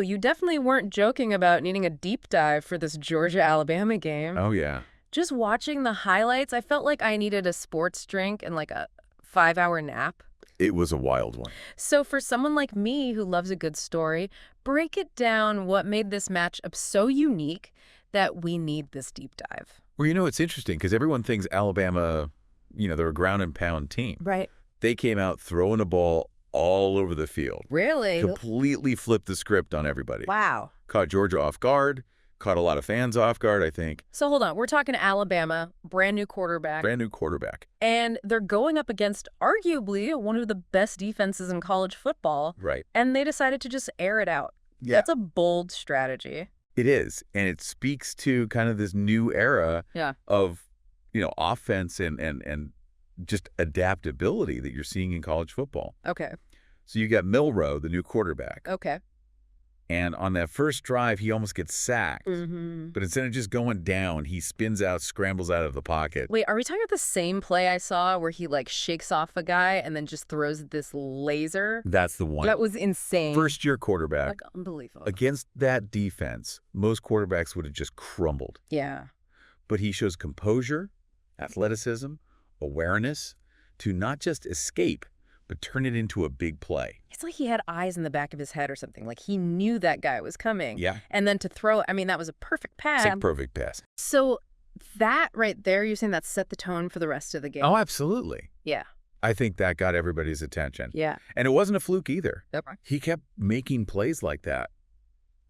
too. You definitely weren't joking about needing a deep dive for this Georgia-Alabama game. Oh, yeah. Just watching the highlights, I felt like I needed a sports drink and like a 5-hour nap. It was a wild one. So for someone like me who loves a good story, break it down what made this matchup so unique that we need this deep dive. Well, it's interesting because everyone thinks Alabama, they're a ground and pound team. Right. They came out throwing a ball all over the field. Really? Completely flipped the script on everybody. Wow. Caught Georgia off guard. Caught a lot of fans off guard, I think. So hold on. We're talking Alabama, brand new quarterback. Brand new quarterback. And they're going up against arguably one of the best defenses in college football. Right. And they decided to just air it out. Yeah. That's a bold strategy. It is. And it speaks to kind of this new era of, offense and just adaptability that you're seeing in college football. Okay. So you got Milroe, the new quarterback. Okay. And on that first drive, he almost gets sacked. Mm-hmm. But instead of just going down, he spins out, scrambles out of the pocket. Wait, are we talking about the same play I saw where he shakes off a guy and then just throws this laser? That's the one. That was insane. First-year quarterback. Unbelievable. Against that defense, most quarterbacks would have just crumbled. Yeah. But he shows composure, athleticism, awareness to not just escape, but turn it into a big play. It's like he had eyes in the back of his head or something. Like he knew that guy was coming. Yeah. And then to throw, that was a perfect pass. It's a perfect pass. So that right there, you're saying that set the tone for the rest of the game? Oh, absolutely. Yeah. I think that got everybody's attention. Yeah. And it wasn't a fluke either. Okay. He kept making plays like that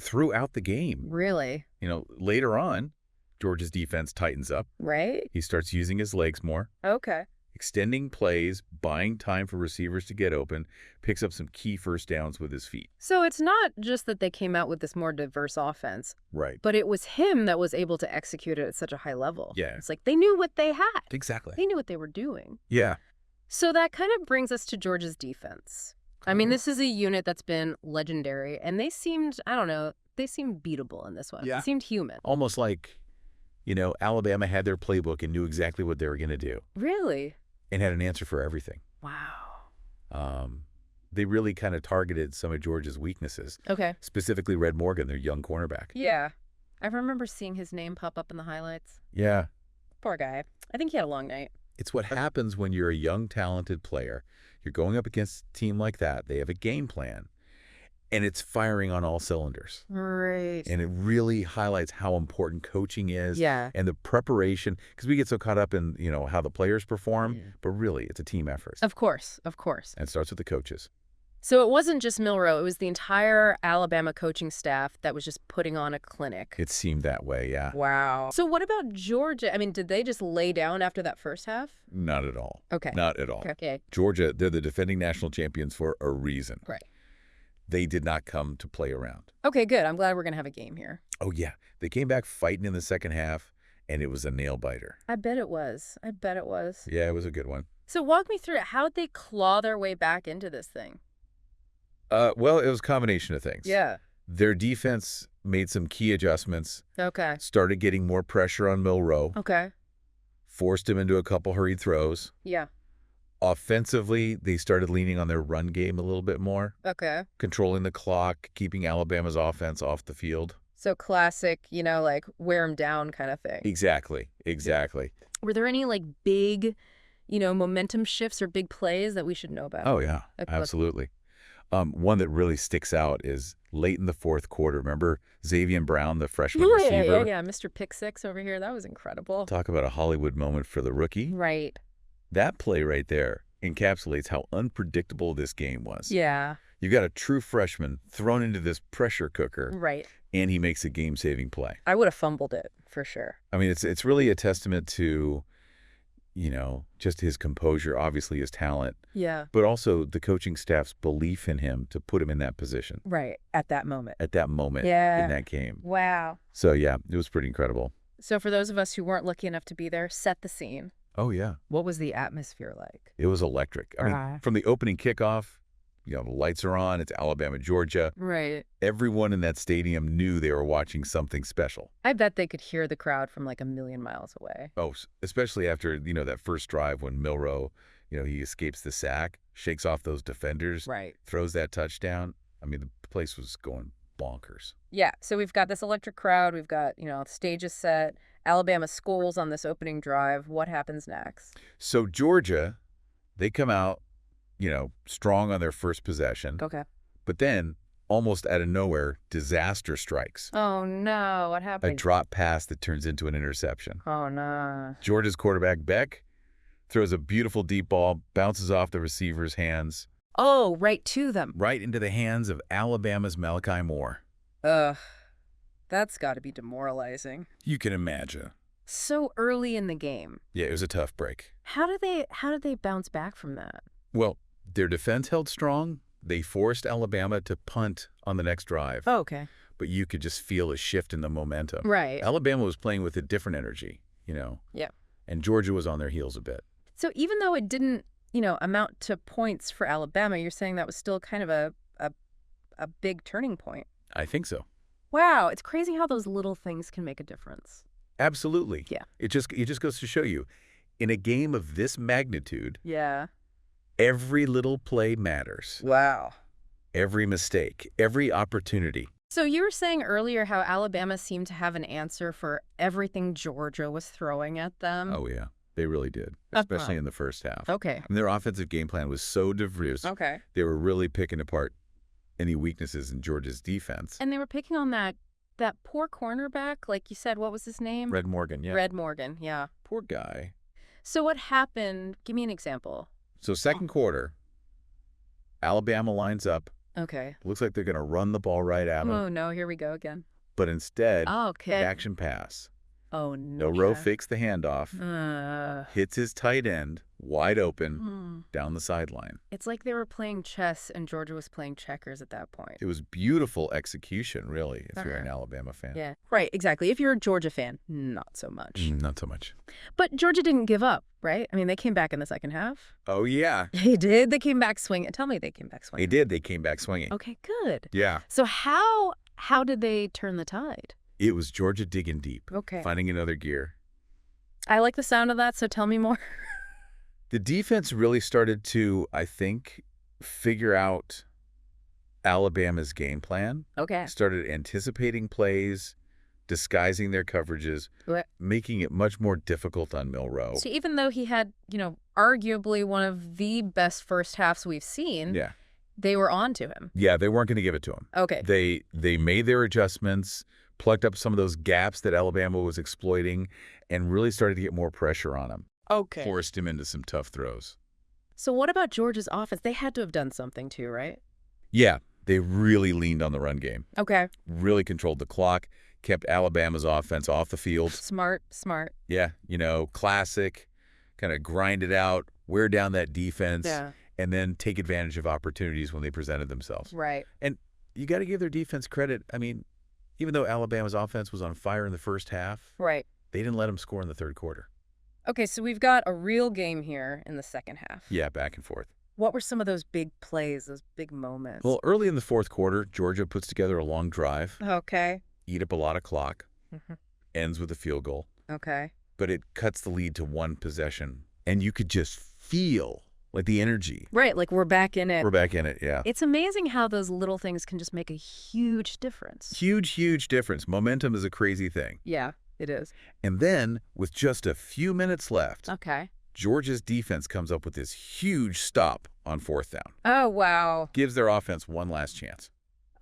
throughout the game. Really? Later on, Georgia's defense tightens up. Right? He starts using his legs more. Okay. Extending plays, buying time for receivers to get open, picks up some key first downs with his feet. So it's not just that they came out with this more diverse offense, Right. but it was him that was able to execute it at such a high level. Yeah. It's like they knew what they had. Exactly. They knew what they were doing. Yeah. So that kind of brings us to Georgia's defense. This is a unit that's been legendary, and they seemed, they seemed beatable in this one. Yeah. They seemed human. Almost like, Alabama had their playbook and knew exactly what they were going to do. Really? And had an answer for everything. Wow. They really kind of targeted some of Georgia's weaknesses. Okay. Specifically Red Morgan, their young cornerback. Yeah. I remember seeing his name pop up in the highlights. Yeah. Poor guy. I think he had a long night. It's what happens when you're a young, talented player. You're going up against a team like that. They have a game plan. And it's firing on all cylinders. Right. And it really highlights how important coaching is. Yeah. And the preparation. Because we get so caught up in, how the players perform. Yeah. But really, it's a team effort. Of course. Of course. And it starts with the coaches. So it wasn't just Milroe. It was the entire Alabama coaching staff that was just putting on a clinic. It seemed that way, yeah. Wow. So what about Georgia? Did they just lay down after that first half? Not at all. Okay. Not at all. Okay. Georgia, they're the defending national champions for a reason. Right. They did not come to play around. Okay, good. I'm glad we're going to have a game here. Oh, yeah. They came back fighting in the second half, and it was a nail-biter. I bet it was. Yeah, it was a good one. So walk me through it. How'd they claw their way back into this thing? Well, it was a combination of things. Yeah. Their defense made some key adjustments. Okay. Started getting more pressure on Milroe. Okay. Forced him into a couple hurried throws. Yeah. Offensively, they started leaning on their run game a little bit more. Okay. Controlling the clock, keeping Alabama's offense off the field. So classic, wear them down kind of thing. Exactly. Were there any big, momentum shifts or big plays that we should know about? Oh, yeah. Absolutely. One that really sticks out is late in the fourth quarter. Remember Xavier Brown, the freshman receiver? Yeah. Mr. Pick Six over here. That was incredible. Talk about a Hollywood moment for the rookie. Right. That play right there encapsulates how unpredictable this game was. Yeah. You got a true freshman thrown into this pressure cooker. Right. And he makes a game-saving play. I would have fumbled it, for sure. It's really a testament to, just his composure, obviously his talent. Yeah. But also the coaching staff's belief in him to put him in that position. Right. At that moment. In that game. Wow. So, yeah, it was pretty incredible. So for those of us who weren't lucky enough to be there, set the scene. Oh, yeah. What was the atmosphere like? It was electric. From the opening kickoff, the lights are on. It's Alabama, Georgia. Right. Everyone in that stadium knew they were watching something special. I bet they could hear the crowd from a million miles away. Oh, especially after, that first drive when Milroe, he escapes the sack, shakes off those defenders, right, throws that touchdown. The place was going bonkers. Yeah, so we've got this electric crowd. We've got, stages set. Alabama scores on this opening drive. What happens next? So Georgia, they come out, strong on their first possession. Okay. But then, almost out of nowhere, disaster strikes. Oh, no. What happened? A drop pass that turns into an interception. Oh, no. Georgia's quarterback, Beck, throws a beautiful deep ball, bounces off the receiver's hands. Oh, right to them. Right into the hands of Alabama's Malachi Moore. Ugh. That's got to be demoralizing. You can imagine. So early in the game. Yeah, it was a tough break. How did they bounce back from that? Well, their defense held strong. They forced Alabama to punt on the next drive. Oh, okay. But you could just feel a shift in the momentum. Right. Alabama was playing with a different energy, Yeah. And Georgia was on their heels a bit. So even though it didn't, amount to points for Alabama, you're saying that was still kind of a big turning point. I think so. Wow, it's crazy how those little things can make a difference. Absolutely. Yeah. It just goes to show you, in a game of this magnitude, Yeah. every little play matters. Wow. Every mistake, every opportunity. So you were saying earlier how Alabama seemed to have an answer for everything Georgia was throwing at them. Oh, yeah. They really did, especially in the first half. Okay. I mean, their offensive game plan was so diverse. Okay. They were really picking apart any weaknesses in Georgia's defense. And they were picking on that poor cornerback, like you said. What was his name? Red Morgan, yeah. Red Morgan, yeah. Poor guy. So what happened? Give me an example. So second quarter, Alabama lines up. Okay. Looks like they're going to run the ball right at him. Oh, no, here we go again. But instead, Okay. action pass. Oh, no. Rowe fakes the handoff, hits his tight end wide open down the sideline. It's like they were playing chess and Georgia was playing checkers at that point. It was beautiful execution, really, if you're an Alabama fan. Yeah, right, exactly. If you're a Georgia fan, not so much. Not so much. But Georgia didn't give up, right? I mean, they came back in the second half. Oh, yeah. They did. They came back swinging. Tell me they came back swinging. They did. They came back swinging. Okay, good. Yeah. So how did they turn the tide? It was Georgia digging deep. Okay. Finding another gear. I like the sound of that, so tell me more. The defense really started to, I think, figure out Alabama's game plan. Okay. Started anticipating plays, disguising their coverages, making it much more difficult on Milroe. So even though he had, arguably one of the best first halves we've seen, Yeah. they were on to him. Yeah, they weren't going to give it to him. Okay. They made their adjustments, plugged up some of those gaps that Alabama was exploiting, and really started to get more pressure on him. Okay. Forced him into some tough throws. So what about Georgia's offense? They had to have done something too, right? Yeah, they really leaned on the run game. Okay. Really controlled the clock, kept Alabama's offense off the field. Smart. Yeah, classic, kind of grind it out, wear down that defense, and then take advantage of opportunities when they presented themselves. Right. And you got to give their defense credit. I mean, even though Alabama's offense was on fire in the first half, right, they didn't let them score in the third quarter. Okay, so we've got a real game here in the second half. Yeah, back and forth. What were some of those big plays, those big moments? Well, early in the fourth quarter, Georgia puts together a long drive. Okay. Eat up a lot of clock. Ends with a field goal. Okay. But it cuts the lead to one possession. And you could just feel like the energy. Right, like we're back in it. We're back in it, yeah. It's amazing how those little things can just make a huge difference. Huge difference. Momentum is a crazy thing. Yeah, it is. And then, with just a few minutes left, okay, Georgia's defense comes up with this huge stop on fourth down. Oh, wow. Gives their offense one last chance.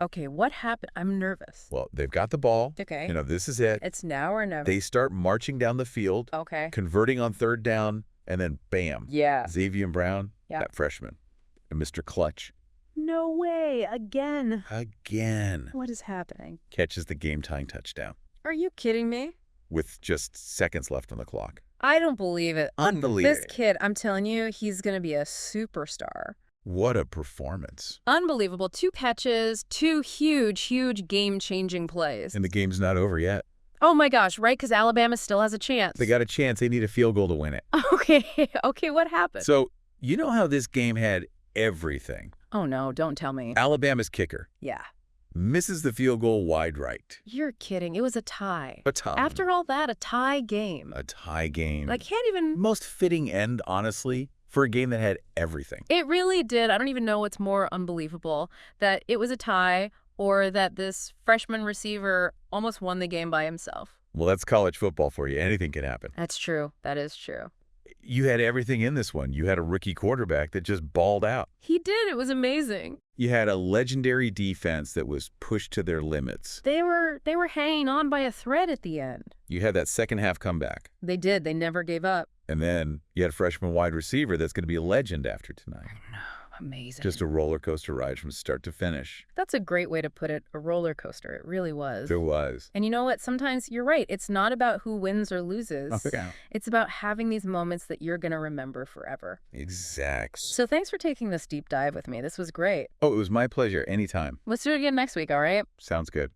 Okay, what happened? I'm nervous. Well, they've got the ball. Okay. This is it. It's now or never. They start marching down the field. Okay. Converting on third down, and then bam. Yeah. Xavier Brown, yeah, that freshman, and Mr. Clutch. No way. Again. What is happening? Catches the game-tying touchdown. Are you kidding me? With just seconds left on the clock. I don't believe it. Unbelievable. This kid, I'm telling you, he's going to be a superstar. What a performance. Unbelievable. 2 catches, 2 huge game-changing plays. And the game's not over yet. Oh, my gosh, right? Because Alabama still has a chance. They got a chance. They need a field goal to win it. Okay, what happened? So, you know how this game had everything? Oh, no, don't tell me. Alabama's kicker. Yeah. Misses the field goal wide right. You're kidding. It was a tie. A tie. After all that, a tie game. A tie game. I can't even... Most fitting end, honestly, for a game that had everything. It really did. I don't even know what's more unbelievable, that it was a tie or that this freshman receiver almost won the game by himself. Well, that's college football for you. Anything can happen. That's true. That is true. You had everything in this one. You had a rookie quarterback that just balled out. He did. It was amazing. You had a legendary defense that was pushed to their limits. They were hanging on by a thread at the end. You had that second half comeback. They did. They never gave up. And then you had a freshman wide receiver that's going to be a legend after tonight. I know. Amazing. Just a roller coaster ride from start to finish. That's a great way to put it. A roller coaster. It really was. It was. And you know what? Sometimes you're right. It's not about who wins or loses. Okay. It's about having these moments that you're going to remember forever. Exactly. So thanks for taking this deep dive with me. This was great. Oh, it was my pleasure. Anytime. Let's do it again next week, all right? Sounds good.